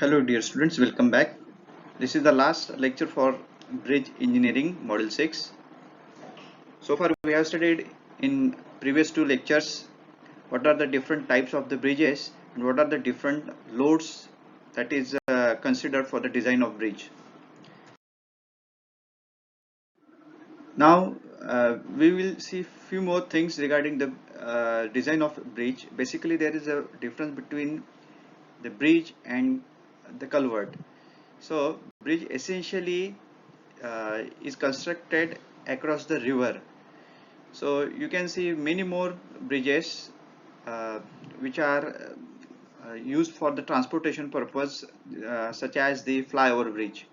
Hello dear students, welcome back. This is the last lecture for Bridge Engineering Module 6. So far we have studied in previous two lectures what are the different types of the bridges and what are the different loads that is considered for the design of bridge. Now we will see few more things regarding the design of bridge. Basically there is a difference between the bridge and the culvert. So bridge essentially is constructed across the river. So you can see many more bridges uh, which are used for the transportation purpose, such as the flyover bridge.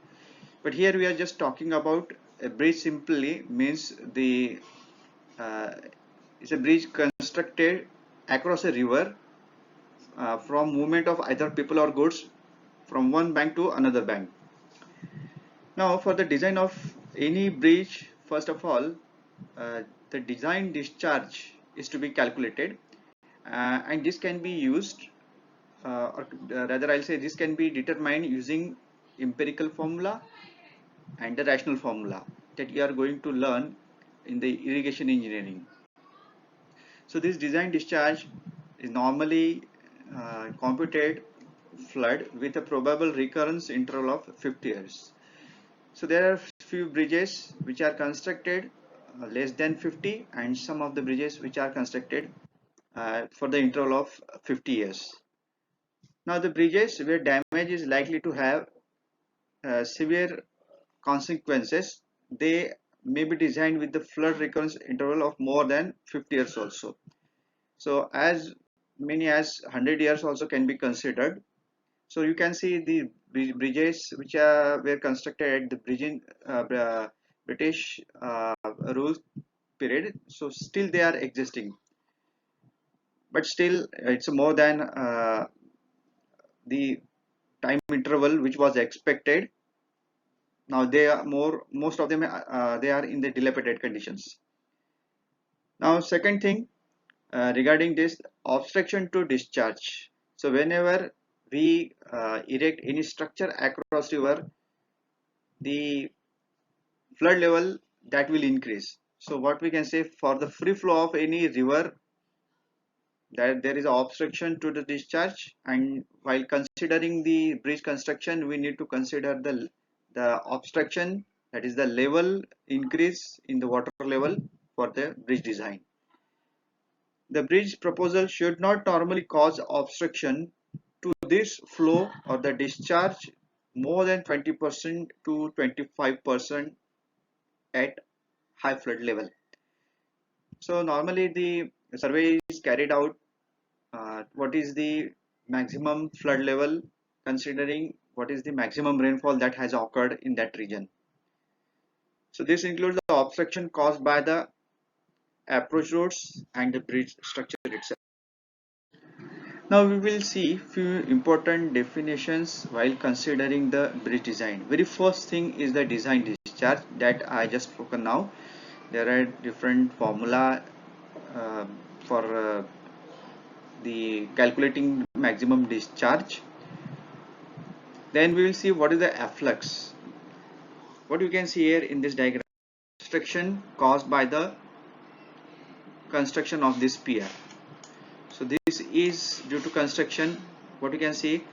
But here we are just talking about a bridge. Simply means the uh, it's a bridge constructed across a river from movement of either people or goods from one bank to another bank. Now for the design of any bridge, first of all, the design discharge is to be calculated, and this can be used, or rather I'll say this can be determined using empirical formula and the rational formula that you are going to learn in the irrigation engineering. So this design discharge is normally computed flood with a probable recurrence interval of 50 years. So there are few bridges which are constructed less than 50 and some of the bridges which are constructed for the interval of 50 years. Now the bridges where damage is likely to have severe consequences, they may be designed with the flood recurrence interval of more than 50 years also. So as many as 100 years also can be considered. So you can see the bridges which were constructed at the British rule period. So still they are existing, but still it's more than the time interval which was expected. Now they are most of them they are in the dilapidated conditions. Now second thing, regarding this obstruction to discharge. So whenever we erect any structure across river, the flood level that will increase. So what we can say, for the free flow of any river, that there is an obstruction to the discharge, and while considering the bridge construction we need to consider the obstruction, that is the level increase in the water level for the bridge design. The bridge proposal should not normally cause obstruction to this flow or the discharge more than 20% to 25% at high flood level. So normally the survey is carried out what is the maximum flood level, considering what is the maximum rainfall that has occurred in that region. So this includes the obstruction caused by the approach roads and the bridge structure itself. Now we will see few important definitions while considering the bridge design. Very first thing is the design discharge that I just spoken now. There are different formula uh, for the calculating maximum discharge. Then we will see what is the afflux. What you can see here in this diagram, obstruction caused by the construction of this pier. So this is due to construction. What you can see,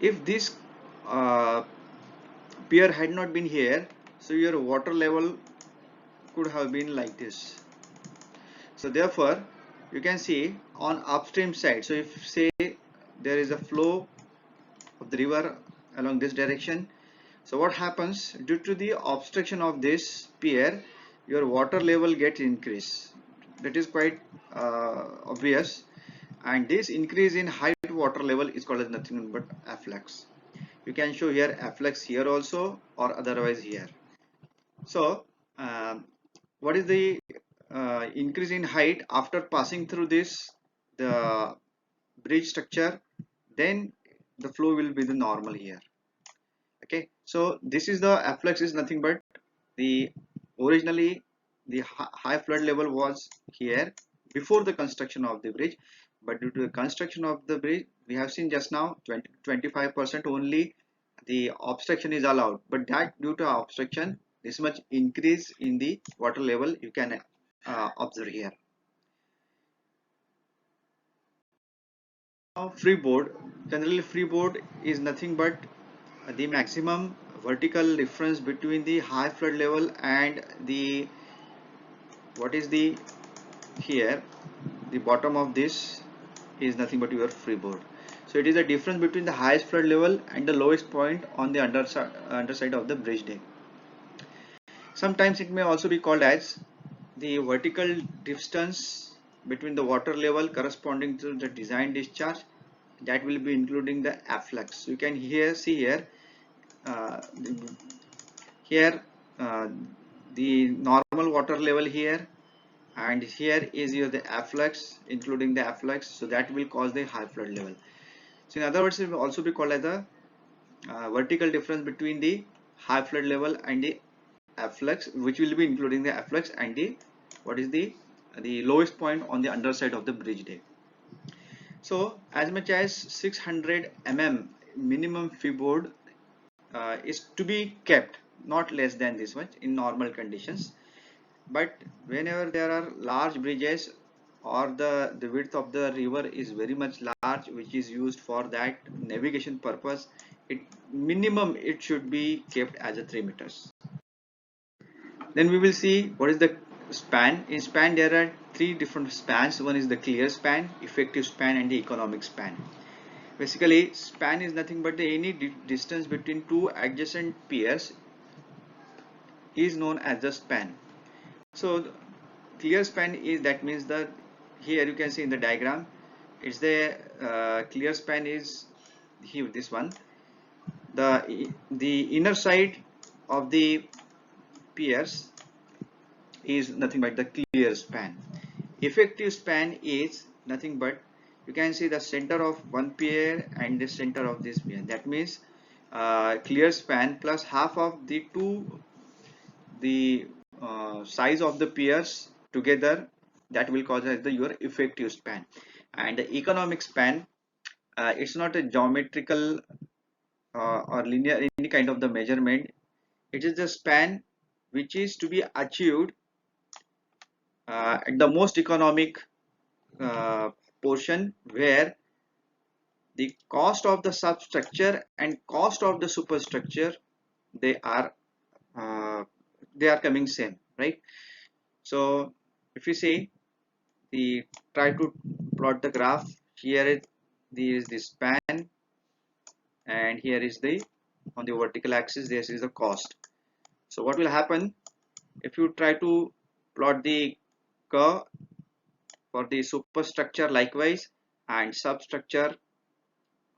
if this uh, pier had not been here, so your water level could have been like this. So therefore you can see on upstream side, so if say there is a flow of the river along this direction, so what happens, due to the obstruction of this pier, your water level gets increased. That is quite obvious, and this increase in height water level is called as nothing but afflux. You can show here afflux here also, or otherwise here. So what is the increase in height after passing through this the bridge structure, then the flow will be the normal here. Okay, so this is the afflux is nothing but the originally the high flood level was here before the construction of the bridge, but due to the construction of the bridge, we have seen just now 25% only the obstruction is allowed, but that due to obstruction, this much increase in the water level you can observe here. Now freeboard, generally freeboard is nothing but the maximum vertical difference between the high flood level and the what is the here the bottom of this is nothing but your freeboard. So it is the difference between the highest flood level and the lowest point on the underside of the bridge deck. Sometimes it may also be called as the vertical distance between the water level corresponding to the design discharge, that will be including the afflux. You can here see here uh, here uh, the normal water level here, and here is your the afflux, including the afflux, so that will cause the high flood level. So in other words, it will also be called as the vertical difference between the high flood level and the afflux, which will be including the afflux and the what is the lowest point on the underside of the bridge deck. So as much as 600 mm minimum freeboard is to be kept, not less than this much in normal conditions. But whenever there are large bridges or the width of the river is very much large, which is used for that navigation purpose, it minimum it should be kept as a 3 meters. Then we will see what is the span. In span there are three different spans. One is the clear span, effective span, and the economic span. Basically span is nothing but the any distance between two adjacent piers is known as the span. So clear span is, that means that here you can see in the diagram, it's the clear span is here, this one, the inner side of the piers is nothing but the clear span. Effective span is nothing but, you can see the center of one pier and the center of this pier, that means clear span plus half of the two the size of the piers together, that will cause as the your effective span. And the economic span, it's not a geometrical or linear any kind of the measurement, it is the span which is to be achieved at the most economic uh, portion, where the cost of the substructure and cost of the superstructure, they are uh, they are coming same, right? So if you see the try to plot the graph, here is the span, and here is the on the vertical axis this is the cost. So what will happen if you try to plot the curve for the superstructure likewise and substructure,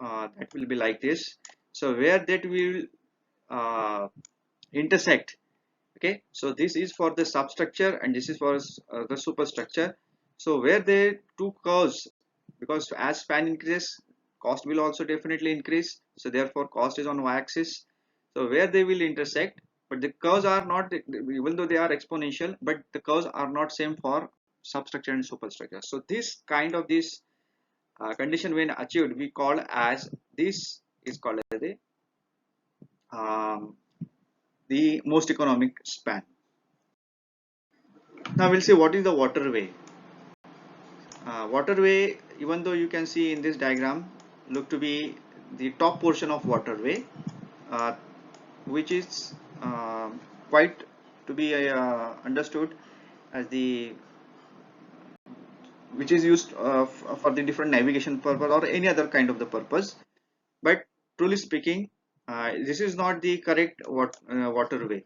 that will be like this. So where that will uh, intersect, okay, so this is for the substructure and this is for the superstructure. So where the two curves, because as span increases cost will also definitely increase, so therefore cost is on y-axis. So where they will intersect, but the curves are not, even though they are exponential, but the curves are not same for substructure and superstructure. So this kind of this condition when achieved, we call as, this is called as um, the most economic span. Now we'll see what is the waterway. Waterway, even though you can see in this diagram, look to be the top portion of waterway, uh, which is quite to be understood as the, which is used for the different navigation purpose or any other kind of the purpose. But truly speaking, this is not the correct waterway.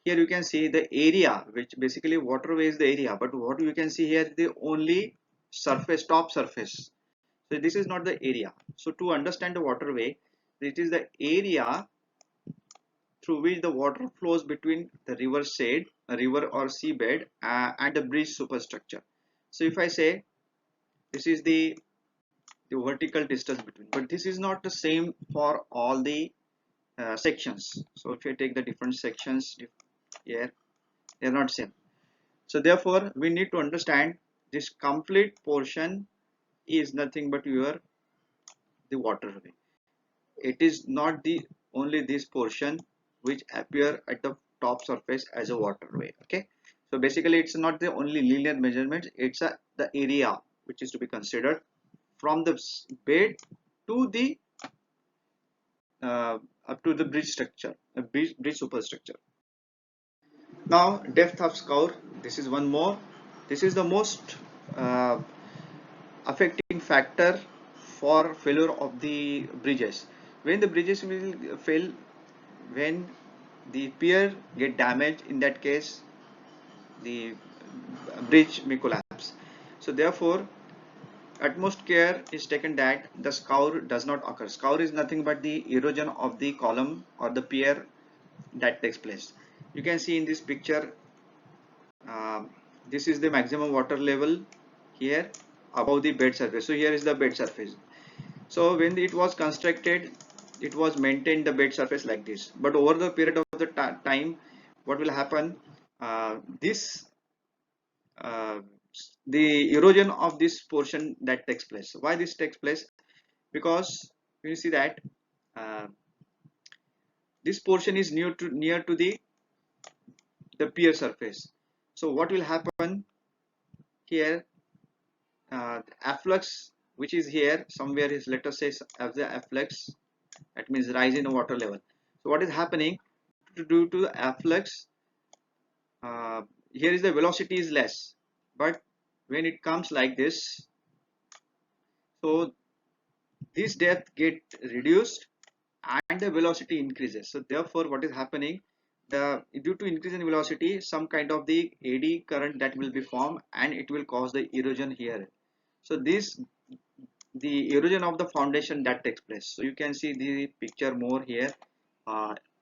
Here you can see the area, which basically waterway is the area, but what you can see here, the only surface, top surface. So this is not the area. So to understand the waterway, it is the area through which the water flows between the river side, a river or seabed, and the bridge superstructure. So if I say this is the vertical distance between, but this is not the same for all the sections. So if you take the different sections here, they are not same. So therefore we need to understand this complete portion is nothing but the waterway. It is not the only this portion which appear at the top surface as a waterway. Okay, so basically it's not the only linear measurements, it's the area which is to be considered from the bed to the uh, up to the bridge structure, bridge superstructure. Now depth of scour, this is one more. This is the most uh, affecting factor for failure of the bridges. When the bridges will fail, when the pier get damaged, in that case the bridge may collapse. So therefore utmost care is taken that the scour does not occur. Scour is nothing but the erosion of the column or the pier that takes place. You can see in this picture, um, this is the maximum water level here above the bed surface. So here is the bed surface. So when it was constructed, it was maintained the bed surface like this. But over the period of the time, what will happen? This uh, the erosion of this portion that takes place. Why this takes place? Because you see that uh, this portion is near to the pier surface. So what will happen here? Afflux, which is here somewhere, is, let us say, as the afflux, that means rise in water level. So what is happening due to the afflux? Here is the velocity is less, but when it comes like this, so this depth get reduced and the velocity increases. So therefore what is happening, the due to increase in velocity, some kind of the eddy current that will be formed and it will cause the erosion here. So this, the erosion of the foundation that takes place. So you can see the picture more here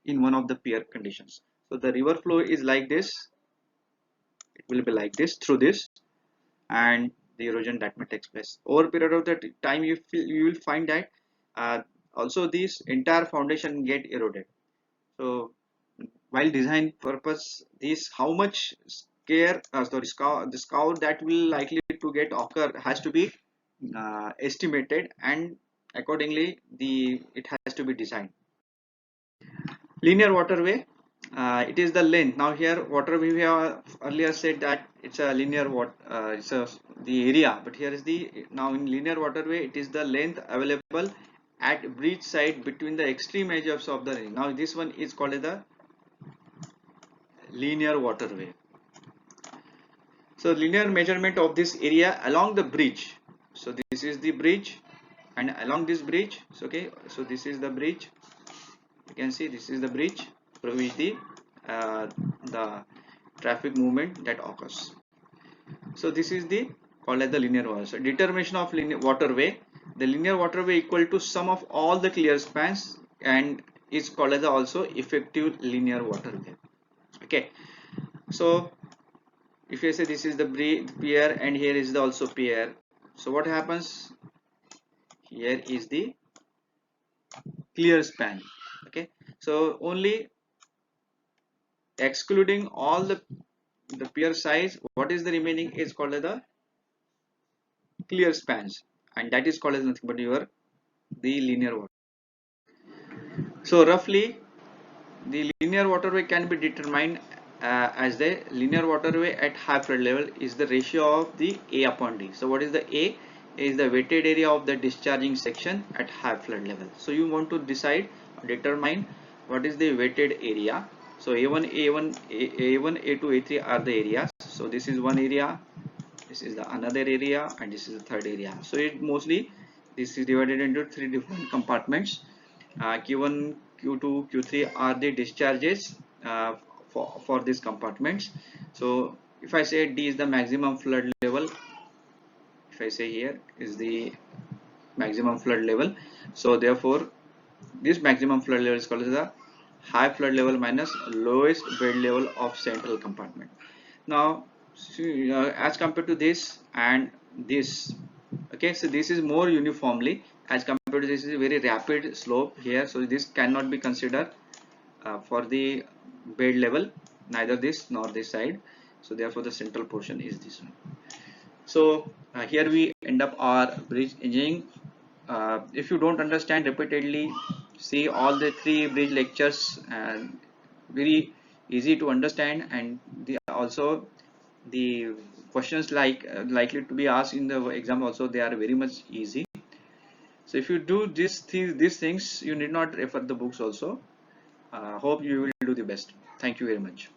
in one of the pier conditions. So the river flow is like this, it will be like this through this, and the erosion that may take place over a period of that time. You will find that also this entire foundation get eroded. So while design purpose, this how much the scour that will likely to get occur has to be estimated, and accordingly the it has to be designed. Linear waterway, it is the length. Now here waterway, we have earlier said that it's a linear it's the area, but here is the, now in linear waterway it is the length available at bridge side between the extreme edges of the ring. Now this one is called as the linear waterway. So linear measurement of this area along the bridge. So this is the bridge, and along this bridge, so okay, so this is the bridge. You can see this is the bridge through which the traffic movement that occurs. So this is the called as the linear waterway. So determination of linear waterway. The linear waterway equal to sum of all the clear spans and is called as also effective linear waterway. Okay. So if you say this is the pier and here is the also pier, so what happens? Here is the clear span. Okay. So only excluding all the pier size, what is the remaining is called as the clear spans, and that is called as nothing but your the linear water. So roughly the linear waterway can be determined as the linear waterway at high flood level is the ratio of the A upon D. So what is the A? Is the weighted area of the discharging section at high flood level. So you want to decide, determine what is the weighted area. So A1, A1, A1, A2, A3 are the areas. So this is one area, this is the another area, and this is the third area. So it mostly this is divided into three different compartments. Q1, Q2, Q3 are the discharges for these compartments. So if I say D is the maximum flood level, if I say here is the maximum flood level, so therefore this maximum flood level is called as the high flood level minus lowest bed level of central compartment. Now as compared to this and this, okay, so this is more uniformly as compared to this is a very rapid slope here, so this cannot be considered for the bed level, neither this nor this side. So therefore the central portion is this one. So here we end end up or bridge engineering. If you don't understand repeatedly, see all the three bridge lectures, and very easy to understand, and also the questions likely to be asked in the exam also, they are very much easy. So if you do these things, you need not refer the books also. Hope you will do the best. Thank you very much.